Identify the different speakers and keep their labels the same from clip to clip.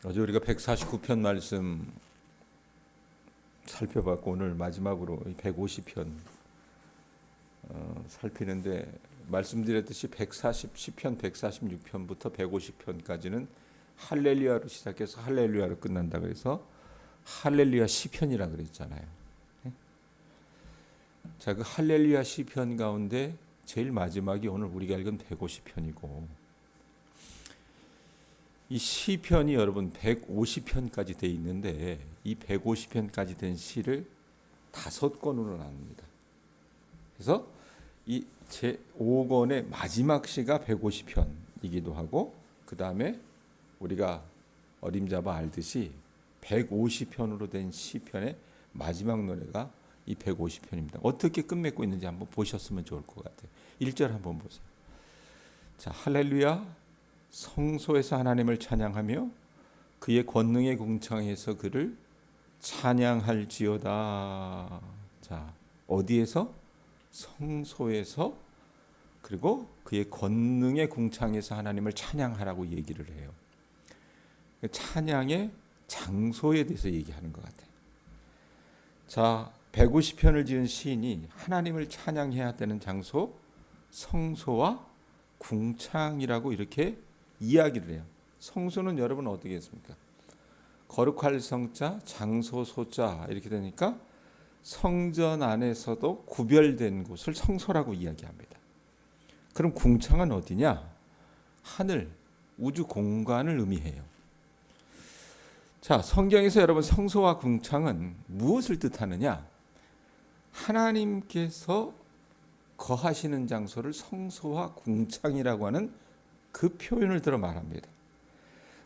Speaker 1: 어제 우리가 149편 말씀 살펴봤고 오늘 마지막으로 150편 살피는데 말씀드렸듯이 140시편 146편부터 150편까지는 할렐루야로 시작해서 할렐루야로 끝난다 그래서 할렐루야 시편이라 그랬잖아요. 자, 그 할렐루야 시편 가운데 제일 마지막이 오늘 우리가 읽은 150편이고 이 시편이 여러분 150편까지 돼 있는데 이 150편까지 된 시를 5권으로 나눕니다. 그래서 이 제5권의 마지막 시가 150편이기도 하고 그 다음에 우리가 어림잡아 알듯이 150편으로 된 시편의 마지막 노래가 이 150편입니다. 어떻게 끝맺고 있는지 한번 보셨으면 좋을 것 같아요. 1절 한번 보세요. 자, 할렐루야 성소에서 하나님을 찬양하며 그의 권능의 궁창에서 그를 찬양할지어다. 자, 어디에서? 성소에서 그리고 그의 권능의 궁창에서 하나님을 찬양하라고 얘기를 해요. 찬양의 장소에 대해서 얘기하는 것 같아요. 자, 150편을 지은 시인이 하나님을 찬양해야 되는 장소 성소와 궁창이라고 이렇게 이야기를 해요. 성소는 여러분 어떻게 했습니까? 거룩할 성자, 장소 소자 이렇게 되니까 성전 안에서도 구별된 곳을 성소라고 이야기합니다. 그럼 궁창은 어디냐? 하늘, 우주 공간을 의미해요. 자, 성경에서 여러분 성소와 궁창은 무엇을 뜻하느냐? 하나님께서 거하시는 장소를 성소와 궁창이라고 하는 그 표현을 들어 말합니다.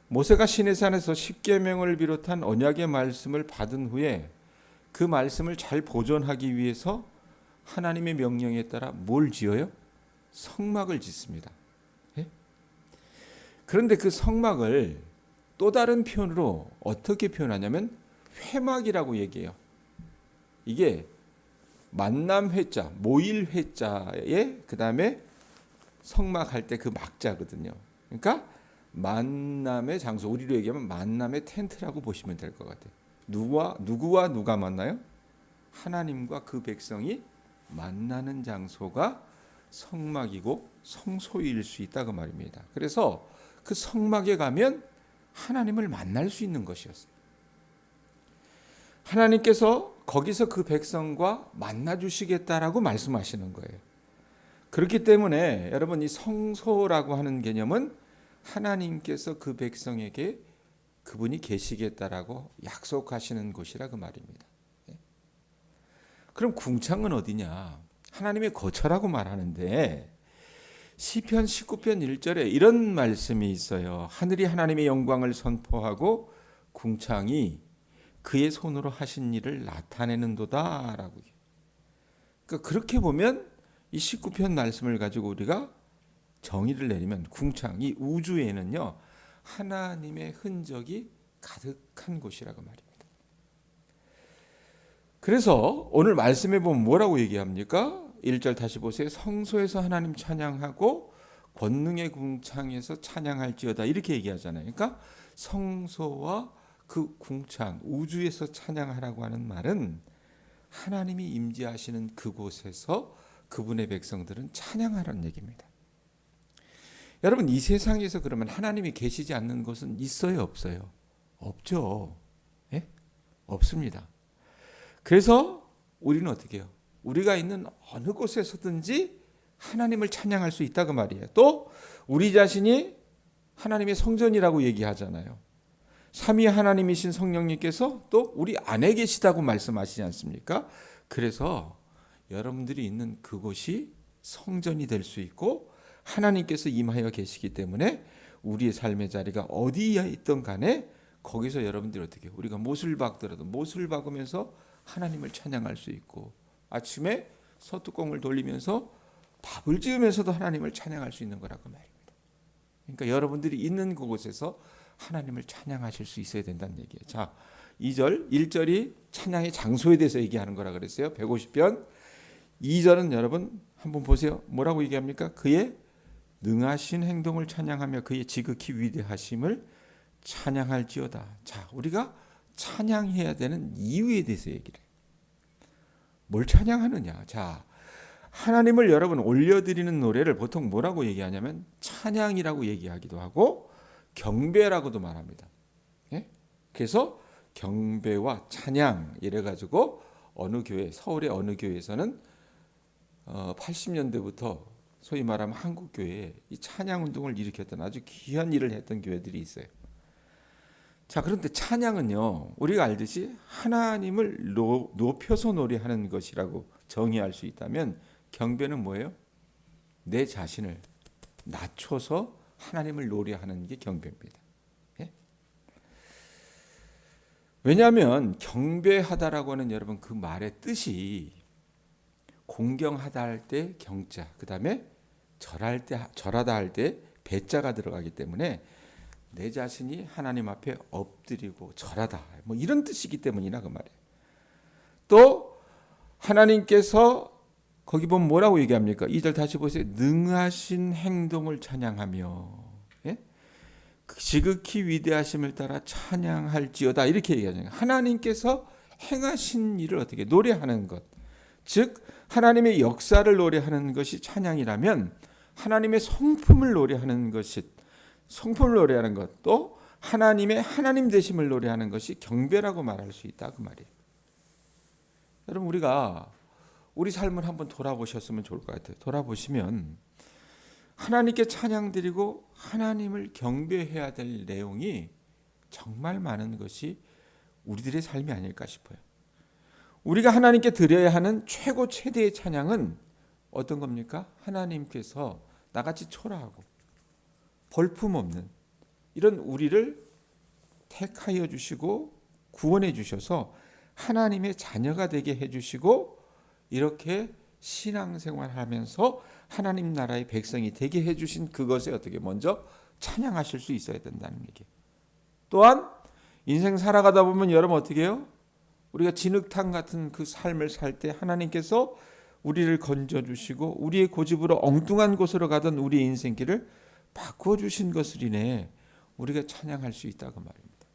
Speaker 1: 모세가 시내산에서 십계명을 비롯한 언약의 말씀을 받은 후에 그 말씀을 잘 보존하기 위해서 하나님의 명령에 따라 뭘 지어요? 성막을 짓습니다. 예? 그런데 그 성막을 또 다른 표현으로 어떻게 표현하냐면 회막이라고 얘기해요. 이게 만남 회자, 모일 회자에 그 다음에 성막 할 때 그 막자거든요. 그러니까 만남의 장소, 우리로 얘기하면 만남의 텐트라고 보시면 될 것 같아요. 누구와 누가 만나요? 하나님과 그 백성이 만나는 장소가 성막이고 성소일 수 있다고 말입니다. 그래서 그 성막에 가면 하나님을 만날 수 있는 것이었어요. 하나님께서 거기서 그 백성과 만나 주시겠다라고 말씀하시는 거예요. 그렇기 때문에 여러분 이 성소라고 하는 개념은 하나님께서 그 백성에게 그분이 계시겠다라고 약속하시는 곳이라 그 말입니다. 그럼 궁창은 어디냐? 하나님의 거처라고 말하는데 시편 19편 1절에 이런 말씀이 있어요. 하늘이 하나님의 영광을 선포하고 궁창이 그의 손으로 하신 일을 나타내는도다라고. 그러니까 그렇게 보면 이 19편 말씀을 가지고 우리가 정의를 내리면 궁창, 이 우주에는요 하나님의 흔적이 가득한 곳이라고 말입니다. 그래서 오늘 말씀해 보면 뭐라고 얘기합니까? 1절 다시 보세요. 성소에서 하나님 찬양하고 권능의 궁창에서 찬양할지어다 이렇게 얘기하잖아요. 그러니까 성소와 그 궁창, 우주에서 찬양하라고 하는 말은 하나님이 임재하시는 그곳에서 그분의 백성들은 찬양하라는 얘기입니다. 여러분 이 세상에서 그러면 하나님이 계시지 않는 곳은 있어요 없어요? 없죠. 예? 없습니다. 그래서 우리는 어떻게 해요? 우리가 있는 어느 곳에서든지 하나님을 찬양할 수 있다고 말이에요. 또 우리 자신이 하나님의 성전이라고 얘기하잖아요. 삼위 하나님이신 성령님께서 또 우리 안에 계시다고 말씀하시지 않습니까? 그래서 여러분들이 있는 그곳이 성전이 될 수 있고 하나님께서 임하여 계시기 때문에 우리의 삶의 자리가 어디에 있든 간에 거기서 여러분들이 어떻게 해요? 우리가 못을 박더라도 못을 박으면서 하나님을 찬양할 수 있고 아침에 서뚜껑을 돌리면서 밥을 지으면서도 하나님을 찬양할 수 있는 거라고 말입니다. 그러니까 여러분들이 있는 그곳에서 하나님을 찬양하실 수 있어야 된다는 얘기예요. 자, 2절, 1절이 찬양의 장소에 대해서 얘기하는 거라 그랬어요. 150편. 2절은 여러분 한번 보세요. 뭐라고 얘기합니까? 그의 능하신 행동을 찬양하며 그의 지극히 위대하심을 찬양할지어다. 자, 우리가 찬양해야 되는 이유에 대해서 얘기를 해요. 뭘 찬양하느냐? 자, 하나님을 여러분 올려드리는 노래를 보통 뭐라고 얘기하냐면 찬양이라고 얘기하기도 하고 경배라고도 말합니다. 예? 그래서 경배와 찬양 이래가지고 어느 교회, 서울의 어느 교회에서는 80년대부터 소위 말하면 한국 교회에 이 찬양 운동을 일으켰던 아주 귀한 일을 했던 교회들이 있어요. 자, 그런데 찬양은요, 우리가 알듯이 하나님을 높여서 노래하는 것이라고 정의할 수 있다면 경배는 뭐예요? 내 자신을 낮춰서 하나님을 노래하는 게 경배입니다. 예? 왜냐하면 경배하다라고 하는 여러분 그 말의 뜻이 공경하다 할 때 경자, 그 다음에 절하다 할 때 배자가 들어가기 때문에 내 자신이 하나님 앞에 엎드리고 절하다 뭐 이런 뜻이기 때문이나 그 말이에요. 또 하나님께서 거기 보면 뭐라고 얘기합니까? 2절 다시 보세요. 능하신 행동을 찬양하며 예? 지극히 위대하심을 따라 찬양할지어다 이렇게 얘기하잖아요. 하나님께서 행하신 일을 어떻게 노래하는 것, 즉 하나님의 역사를 노래하는 것이 찬양이라면 하나님의 성품을 노래하는 것이 성품을 노래하는 것, 또 하나님의 하나님 되심을 노래하는 것이 경배라고 말할 수 있다 그 말이에요. 여러분 우리가 우리 삶을 한번 돌아보셨으면 좋을 것 같아요. 돌아보시면 하나님께 찬양드리고 하나님을 경배해야 될 내용이 정말 많은 것이 우리들의 삶이 아닐까 싶어요. 우리가 하나님께 드려야 하는 최고 최대의 찬양은 어떤 겁니까? 하나님께서 나같이 초라하고 볼품없는 이런 우리를 택하여 주시고 구원해 주셔서 하나님의 자녀가 되게 해 주시고 이렇게 신앙생활하면서 하나님 나라의 백성이 되게 해 주신 그것에 어떻게 먼저 찬양하실 수 있어야 된다는 얘기예요. 또한 인생 살아가다 보면 여러분 어떻게 해요? 우리가 진흙탕 같은 그 삶을 살 때 하나님께서 우리를 건져주시고 우리의 고집으로 엉뚱한 곳으로 가던 우리의 인생길을 바꿔주신 것을 인해 우리가 찬양할 수 있다고 말입니다.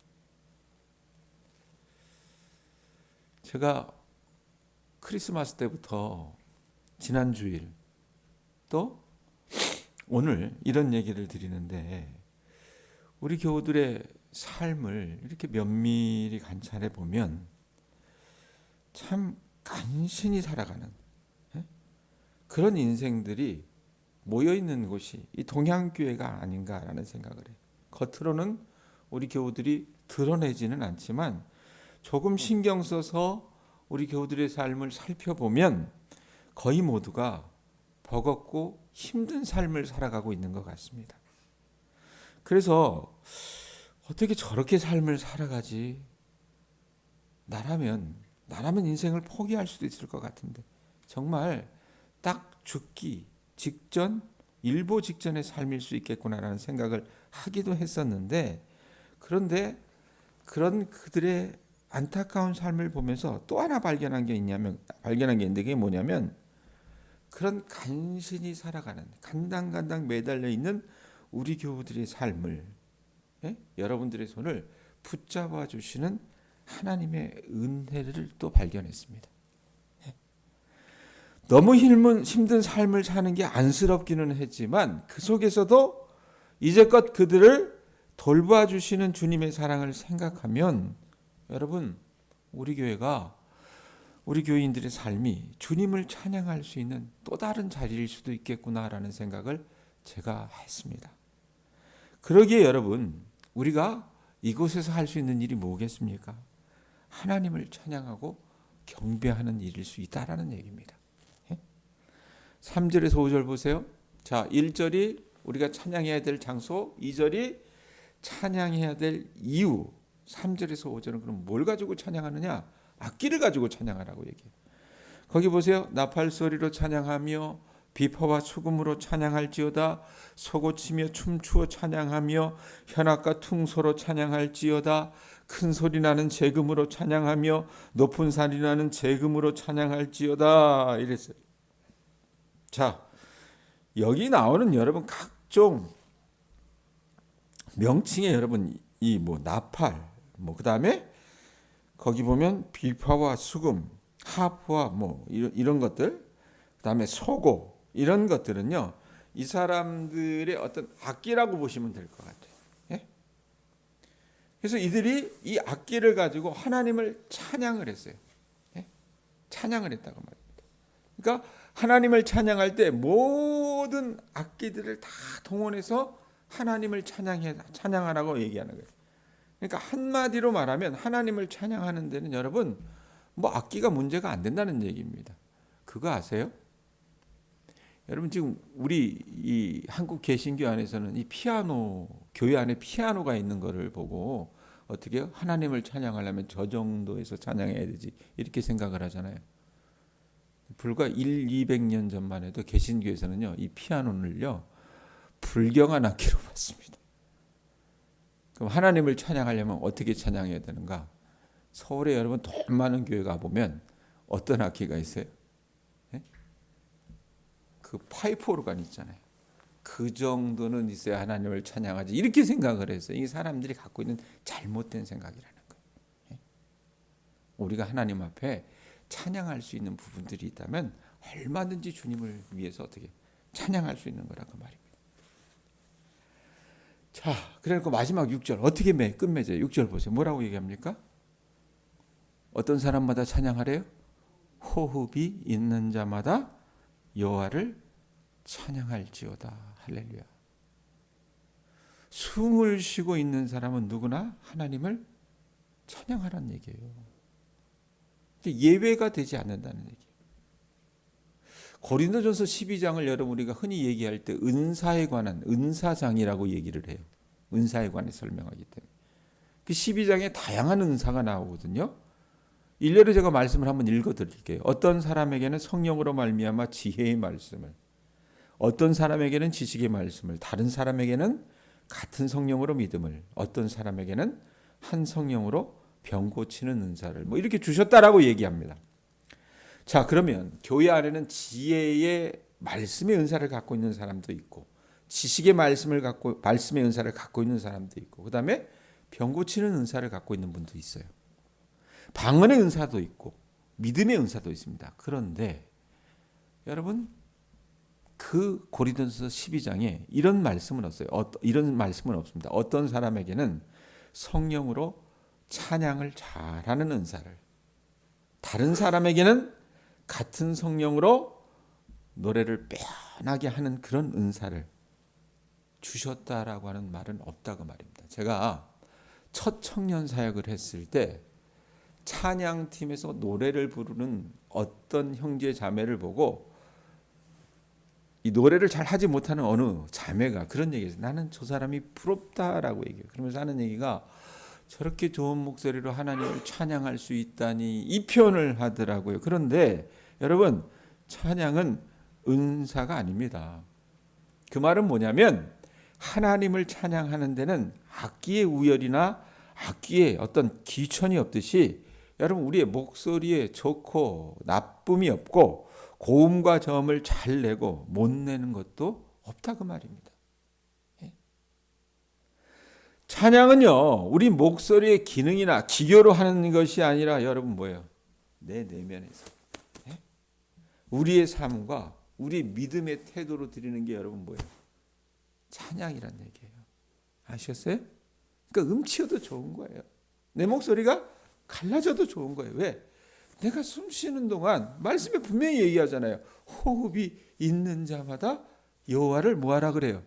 Speaker 1: 제가 크리스마스 때부터 지난 주일 또 오늘 이런 얘기를 드리는데 우리 교우들의 삶을 이렇게 면밀히 관찰해 보면 참 간신히 살아가는 그런 인생들이 모여있는 곳이 이 동양교회가 아닌가라는 생각을 해요. 겉으로는 우리 교우들이 드러내지는 않지만 조금 신경 써서 우리 교우들의 삶을 살펴보면 거의 모두가 버겁고 힘든 삶을 살아가고 있는 것 같습니다. 그래서 어떻게 저렇게 삶을 살아가지? 나라면 인생을 포기할 수도 있을 것 같은데 정말 딱 죽기 직전, 일보 직전의 삶일 수 있겠구나라는 생각을 하기도 했었는데 그런데 그런 그들의 안타까운 삶을 보면서 또 하나 발견한 게 있는데 그게 뭐냐면 그런 간신히 살아가는 간당간당 매달려 있는 우리 교우들의 삶을 여러분들의 손을 붙잡아 주시는 하나님의 은혜를 또 발견했습니다. 너무 힘든 삶을 사는 게 안쓰럽기는 했지만 그 속에서도 이제껏 그들을 돌봐주시는 주님의 사랑을 생각하면 여러분 우리 교회가 우리 교인들의 삶이 주님을 찬양할 수 있는 또 다른 자리일 수도 있겠구나라는 생각을 제가 했습니다. 그러기에 여러분 우리가 이곳에서 할 수 있는 일이 뭐겠습니까? 하나님을 찬양하고 경배하는 일일 수 있다라는 얘기입니다. 3절에서 5절 보세요. 자, 1절이 우리가 찬양해야 될 장소, 2절이 찬양해야 될 이유, 3절에서 5절은 그럼 뭘 가지고 찬양하느냐? 악기를 가지고 찬양하라고 얘기해요. 거기 보세요. 나팔소리로 찬양하며 비파와 수금으로 찬양할지어다. 소고치며 춤추어 찬양하며 현악과 퉁소로 찬양할지어다. 큰 소리 나는 재금으로 찬양하며 높은 소리 나는 재금으로 찬양할지어다. 이랬어요. 자, 여기 나오는 여러분 각종 명칭에 여러분 이 뭐 나팔, 뭐 그다음에 거기 보면 비파와 수금, 하프와 뭐 이런 것들, 그다음에 소고 이런 것들은요. 이 사람들의 어떤 악기라고 보시면 될 것 같아요. 예? 그래서 이들이 이 악기를 가지고 하나님을 찬양을 했어요. 예? 찬양을 했다고 말입니다. 그러니까 하나님을 찬양할 때 모든 악기들을 다 동원해서 하나님을 찬양하라고 얘기하는 거예요. 그러니까 한마디로 말하면 하나님을 찬양하는 데는 여러분 뭐 악기가 문제가 안 된다는 얘기입니다. 그거 아세요? 여러분 지금 우리 이 한국 개신교 안에서는 이 피아노 교회 안에 피아노가 있는 거를 보고 어떻게 하나님을 찬양하려면 저 정도에서 찬양해야 되지 이렇게 생각을 하잖아요. 불과 200년 전만 해도 개신교에서는요 이 피아노를요 불경한 악기로 봤습니다. 그럼 하나님을 찬양하려면 어떻게 찬양해야 되는가? 서울에 여러분 돈 많은 교회 가보면 어떤 악기가 있어요? 네? 그 파이프 오르간 있잖아요. 그 정도는 있어야 하나님을 찬양하지 이렇게 생각을 했어요. 이 사람들이 갖고 있는 잘못된 생각이라는 거예요. 네? 우리가 하나님 앞에 찬양할 수 있는 부분들이 있다면 얼마든지 주님을 위해서 어떻게 찬양할 수 있는 거라 그 말입니다. 자, 그러니까 마지막 6절 어떻게 끝맺어요? 6절 보세요. 뭐라고 얘기합니까? 어떤 사람마다 찬양하래요? 호흡이 있는 자마다 여호와를 찬양할지어다. 할렐루야. 숨을 쉬고 있는 사람은 누구나 하나님을 찬양하라는 얘기예요. 예외가 되지 않는다는 얘기예요. 고린도전서 12장을 여러분 우리가 흔히 얘기할 때 은사에 관한 은사장이라고 얘기를 해요. 은사에 관해 설명하기 때문에. 그 12장에 다양한 은사가 나오거든요. 일례로 제가 말씀을 한번 읽어드릴게요. 어떤 사람에게는 성령으로 말미암아 지혜의 말씀을, 어떤 사람에게는 지식의 말씀을, 다른 사람에게는 같은 성령으로 믿음을, 어떤 사람에게는 한 성령으로 병 고치는 은사를 뭐 이렇게 주셨다라고 얘기합니다. 자, 그러면 교회 안에는 지혜의 말씀의 은사를 갖고 있는 사람도 있고 지식의 말씀의 은사를 갖고 있는 사람도 있고 그다음에 병 고치는 은사를 갖고 있는 분도 있어요. 방언의 은사도 있고 믿음의 은사도 있습니다. 그런데 여러분 그 고린도전서 12장에 이런 말씀은 없어요. 이런 말씀은 없습니다. 어떤 사람에게는 성령으로 찬양을 잘하는 은사를, 다른 사람에게는 같은 성령으로 노래를 빼어나게 하는 그런 은사를 주셨다라고 하는 말은 없다고 말입니다. 제가 첫 청년 사역을 했을 때 찬양팀에서 노래를 부르는 어떤 형제 자매를 보고 이 노래를 잘 하지 못하는 어느 자매가 그런 얘기했어요. 나는 저 사람이 부럽다라고 얘기해요. 그러면서 하는 얘기가 저렇게 좋은 목소리로 하나님을 찬양할 수 있다니 이 표현을 하더라고요. 그런데 여러분 찬양은 은사가 아닙니다. 그 말은 뭐냐면 하나님을 찬양하는 데는 악기의 우열이나 악기의 어떤 기천이 없듯이 여러분 우리의 목소리에 좋고 나쁨이 없고 고음과 저음을 잘 내고 못 내는 것도 없다 그 말입니다. 찬양은요 우리 목소리의 기능이나 기교로 하는 것이 아니라 여러분 뭐예요? 내 내면에서 우리의 삶과 우리 믿음의 태도로 드리는 게 여러분 뭐예요? 찬양이란 얘기예요. 아셨어요? 그러니까 음치여도 좋은 거예요. 내 목소리가 갈라져도 좋은 거예요. 왜? 내가 숨 쉬는 동안 말씀에 분명히 얘기하잖아요. 호흡이 있는 자마다 여호와를 뭐하라 그래요?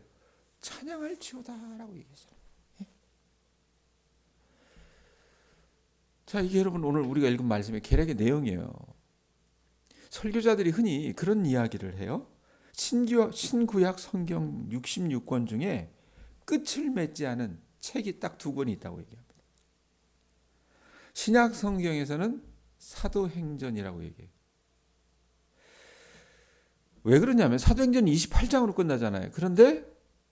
Speaker 1: 찬양할지어다라고 얘기했어요. 자, 이게 여러분 오늘 우리가 읽은 말씀의 개략의 내용이에요. 설교자들이 흔히 그런 이야기를 해요. 신구약 성경 66권 중에 끝을 맺지 않은 책이 딱 2권이 있다고 얘기합니다. 신약 성경에서는 사도행전이라고 얘기해요. 왜 그러냐면 사도행전 28장으로 끝나잖아요. 그런데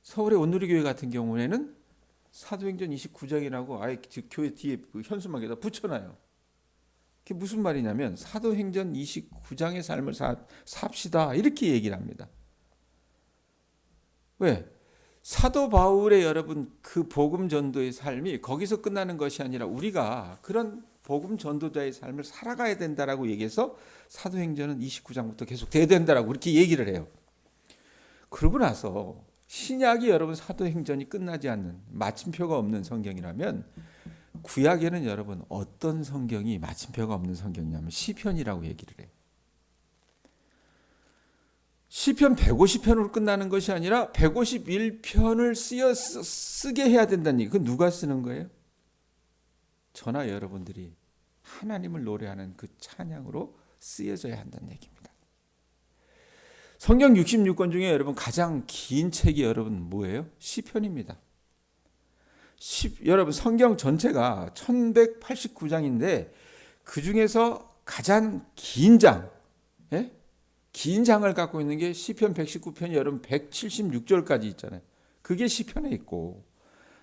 Speaker 1: 서울의 온누리교회 같은 경우에는 사도행전 29장이라고 아예 교회 뒤에 그 현수막에다 붙여놔요. 그게 무슨 말이냐면 사도행전 29장의 삶을 삽시다 이렇게 얘기를 합니다. 왜? 사도 바울의 여러분 그 복음 전도의 삶이 거기서 끝나는 것이 아니라 우리가 그런 복음 전도자의 삶을 살아가야 된다라고 얘기해서 사도행전은 29장부터 계속 돼야 된다라고 그렇게 얘기를 해요. 그러고 나서 신약이 여러분 사도행전이 끝나지 않는 마침표가 없는 성경이라면 구약에는 여러분 어떤 성경이 마침표가 없는 성경이냐면 시편이라고 얘기를 해요. 시편 150편으로 끝나는 것이 아니라 151편을 쓰게 해야 된다는 얘기. 그건 누가 쓰는 거예요? 저나 여러분들이 하나님을 노래하는 그 찬양으로 쓰여져야 한다는 얘기입니다. 성경 66권 중에 여러분 가장 긴 책이 여러분 뭐예요? 시편입니다. 여러분 성경 전체가 1189장인데 그 중에서 가장 긴 장, 예? 긴 장을 갖고 있는 게 시편 119편이 여러분 176절까지 있잖아요. 그게 시편에 있고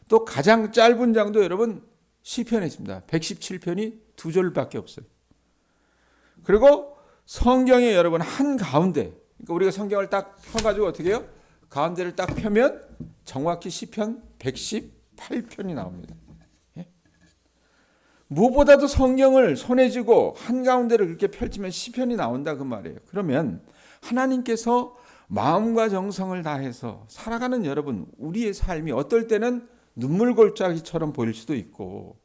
Speaker 1: 또 가장 짧은 장도 여러분 시편에 있습니다. 117편이 2절밖에 없어요. 그리고 성경에 여러분 한가운데, 그러니까 우리가 성경을 딱 펴가지고 어떻게 해요? 가운데를 딱 펴면 정확히 시편 118편이 나옵니다. 예? 무엇보다도 성경을 손에 쥐고 한가운데를 그렇게 펼치면 시편이 나온다 그 말이에요. 그러면 하나님께서 마음과 정성을 다해서 살아가는 여러분, 우리의 삶이 어떨 때는 눈물 골짜기처럼 보일 수도 있고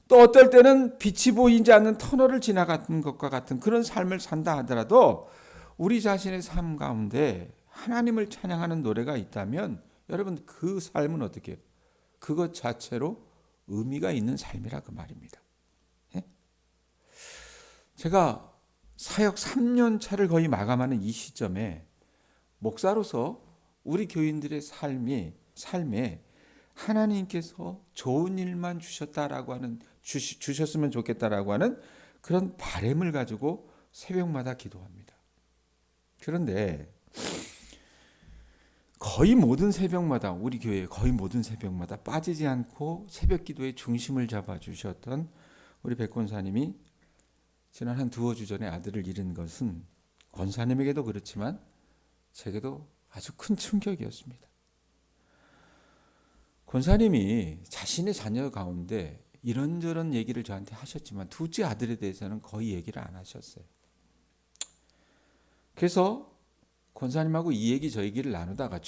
Speaker 1: 또 어떨 때는 빛이 보이지 않는 터널을 지나가는 것과 같은 그런 삶을 산다 하더라도 우리 자신의 삶 가운데 하나님을 찬양하는 노래가 있다면 여러분 그 삶은 어떻게 해요? 그것 자체로 의미가 있는 삶이라 그 말입니다. 예? 제가 사역 3년 차를 거의 마감하는 이 시점에 목사로서 우리 교인들의 삶에 하나님께서 좋은 일만 주셨다라고 하는 주셨으면 좋겠다라고 하는 그런 바람을 가지고 새벽마다 기도합니다. 그런데 거의 모든 새벽마다 우리 교회 거의 모든 새벽마다 빠지지 않고 새벽 기도의 중심을 잡아 주셨던 우리 백 권사님이 지난 한 두어 주 전에 아들을 잃은 것은 권사님에게도 그렇지만 제게도 아주 큰 충격이었습니다. 권사님이 자신의 자녀 가운데 이런저런 얘기를 저한테 하셨지만 둘째 아들에 대해서는 거의 얘기를 안 하셨어요. 그래서 권사님하고 이 얘기 저 얘기를 나누다가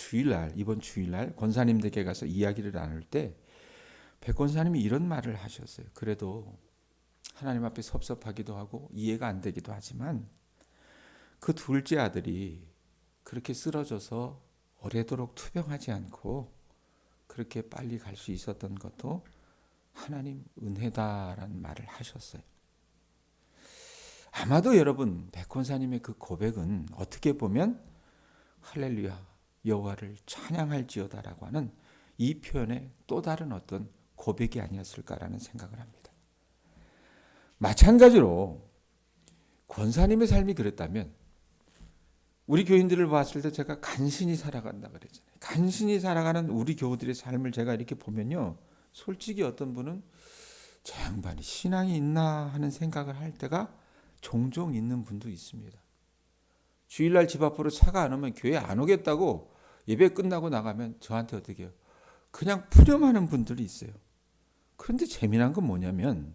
Speaker 1: 이번 주일날 권사님 댁에 가서 이야기를 나눌 때 백 권사님이 이런 말을 하셨어요. 그래도 하나님 앞에 섭섭하기도 하고 이해가 안 되기도 하지만 그 둘째 아들이 그렇게 쓰러져서 오래도록 투병하지 않고 그렇게 빨리 갈 수 있었던 것도 하나님 은혜다라는 말을 하셨어요. 아마도 여러분 백 권사님의 그 고백은 어떻게 보면 할렐루야 여호와를 찬양할지어다라고 하는 이 표현의 또 다른 어떤 고백이 아니었을까라는 생각을 합니다. 마찬가지로 권사님의 삶이 그랬다면 우리 교인들을 봤을 때 제가 간신히 살아간다 그랬잖아요. 간신히 살아가는 우리 교우들의 삶을 제가 이렇게 보면요. 솔직히 어떤 분은 저 양반이 신앙이 있나 하는 생각을 할 때가 종종 있는 분도 있습니다. 주일날 집 앞으로 차가 안 오면 교회 안 오겠다고 예배 끝나고 나가면 저한테 어떻게 해요? 그냥 푸념하는 분들이 있어요. 그런데 재미난 건 뭐냐면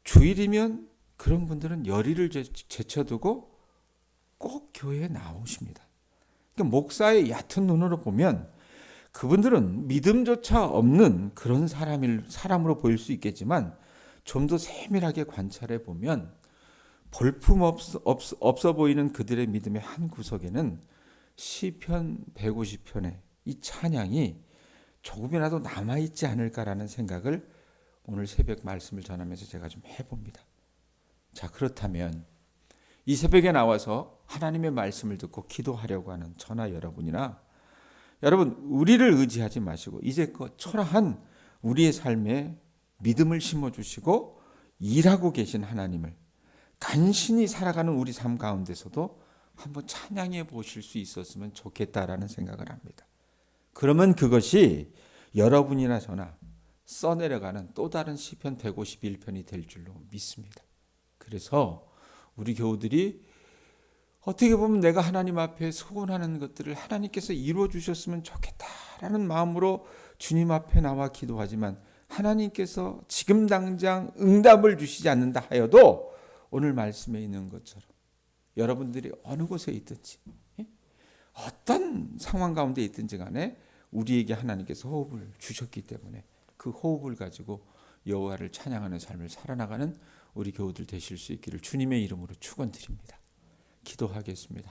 Speaker 1: 주일이면 그런 분들은 열의를 제쳐두고 꼭 교회에 나오십니다. 그러니까 목사의 얕은 눈으로 보면 그분들은 믿음조차 없는 그런 사람으로 보일 수 있겠지만 좀 더 세밀하게 관찰해 보면 볼품 없어 보이는 그들의 믿음의 한 구석에는 시편 150편의 이 찬양이 조금이라도 남아있지 않을까라는 생각을 오늘 새벽 말씀을 전하면서 제가 좀 해봅니다. 자, 그렇다면 이 새벽에 나와서 하나님의 말씀을 듣고 기도하려고 하는 저나 여러분이나 여러분 우리를 의지하지 마시고 이제껏 초라한 우리의 삶에 믿음을 심어주시고 일하고 계신 하나님을 간신히 살아가는 우리 삶 가운데서도 한번 찬양해 보실 수 있었으면 좋겠다라는 생각을 합니다. 그러면 그것이 여러분이나 저나 써내려가는 또 다른 시편 151편이 될 줄로 믿습니다. 그래서 우리 교우들이 어떻게 보면 내가 하나님 앞에 소원하는 것들을 하나님께서 이루어 주셨으면 좋겠다라는 마음으로 주님 앞에 나와 기도하지만 하나님께서 지금 당장 응답을 주시지 않는다 하여도 오늘 말씀에 있는 것처럼 여러분들이 어느 곳에 있든지 어떤 상황 가운데 있든지 간에 우리에게 하나님께서 호흡을 주셨기 때문에 그 호흡을 가지고 여호와를 찬양하는 삶을 살아나가는 우리 교우들 되실 수 있기를 주님의 이름으로 축원드립니다. 기도하겠습니다.